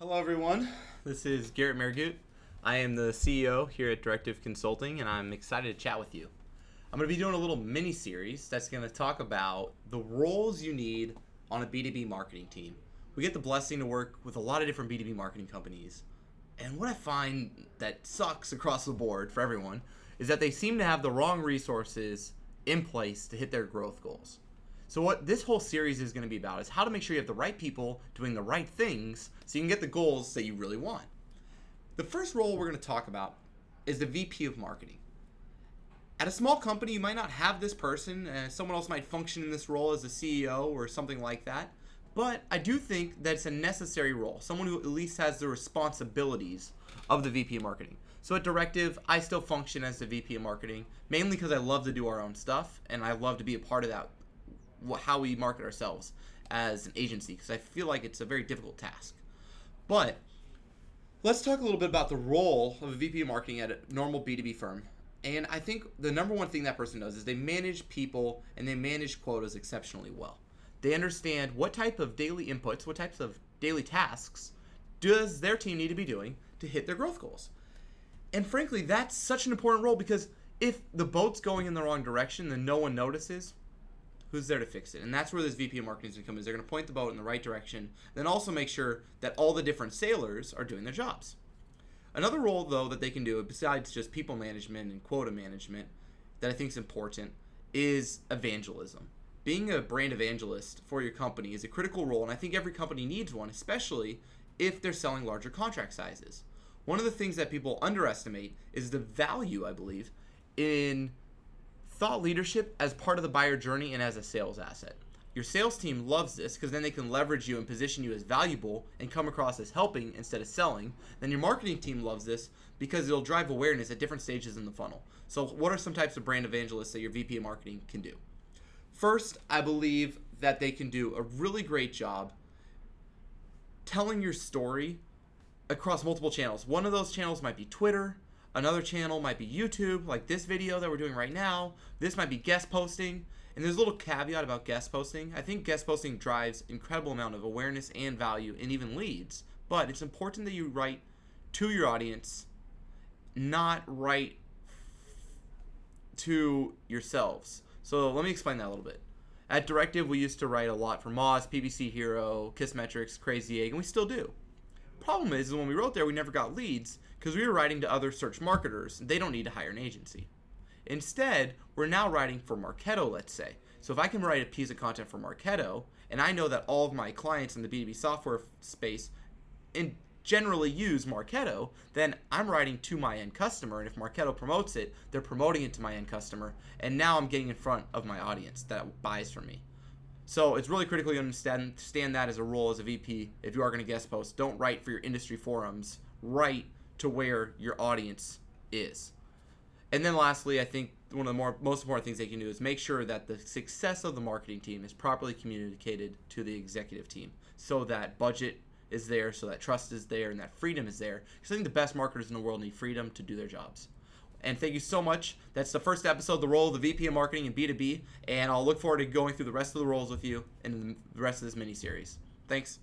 Hello everyone, this is Garrett Mehrguth. I am the CEO here at Directive Consulting and I'm excited to chat with you. I'm going to be doing a little mini-series that's going to talk about the roles you need on a B2B marketing team. We get the blessing to work with a lot of different B2B marketing companies, and what I find that sucks across the board for everyone is that they seem to have the wrong resources in place to hit their growth goals. So what this whole series is going to be about is how to make sure you have the right people doing the right things so you can get the goals that you really want. The first role we're going to talk about is the VP of Marketing. At a small company, you might not have this person. Someone else might function in this role as a CEO or something like that. But I do think that it's a necessary role, someone who at least has the responsibilities of the VP of Marketing. So at Directive, I still function as the VP of Marketing, mainly because I love to do our own stuff and I love to be a part of that, how we market ourselves as an agency, because I feel like it's a very difficult task. But let's talk a little bit about the role of a VP of Marketing at a normal B2B firm. And I think the number one thing that person does is they manage people and they manage quotas exceptionally well. They understand what type of daily inputs, what types of daily tasks does their team need to be doing to hit their growth goals. And frankly, that's such an important role, because if the boat's going in the wrong direction and no one notices, who's there to fix it? And that's where this VP of Marketing is going to come in. They're going to point the boat in the right direction, then also make sure that all the different sailors are doing their jobs. Another role, though, that they can do, besides just people management and quota management, that I think is important, is evangelism. Being a brand evangelist for your company is a critical role, and I think every company needs one, especially if they're selling larger contract sizes. One of the things that people underestimate is the value, I believe, in thought leadership as part of the buyer journey and as a sales asset. Your sales team loves this because then they can leverage you and position you as valuable and come across as helping instead of selling. Then your marketing team loves this because it'll drive awareness at different stages in the funnel. So what are some types of brand evangelists that your VP of Marketing can do? First, I believe that they can do a really great job telling your story across multiple channels. One of those channels might be Twitter. Another channel might be YouTube, like this video that we're doing right now. This might be guest posting. And there's a little caveat about guest posting. I think guest posting drives incredible amount of awareness and value and even leads. But it's important that you write to your audience, not write to yourselves. So let me explain that a little bit. At Directive, we used to write a lot for Moz, PPC Hero, Kissmetrics, Crazy Egg, and we still do. Problem is when we wrote there, we never got leads because we were writing to other search marketers. They don't need to hire an agency. Instead, we're now writing for Marketo, let's say. So if I can write a piece of content for Marketo, and I know that all of my clients in the B2B software space generally use Marketo, then I'm writing to my end customer, and if Marketo promotes it, they're promoting it to my end customer, and now I'm getting in front of my audience that buys from me. So it's really critical you understand that as a role as a VP. If you are going to guest post, don't write for your industry forums. Write to where your audience is. And then lastly, I think one of the most important things they can do is make sure that the success of the marketing team is properly communicated to the executive team, so that budget is there, so that trust is there, and that freedom is there. Because I think the best marketers in the world need freedom to do their jobs. And thank you so much. That's the first episode, the role of the VP of Marketing in B2B. And I'll look forward to going through the rest of the roles with you in the rest of this mini-series. Thanks.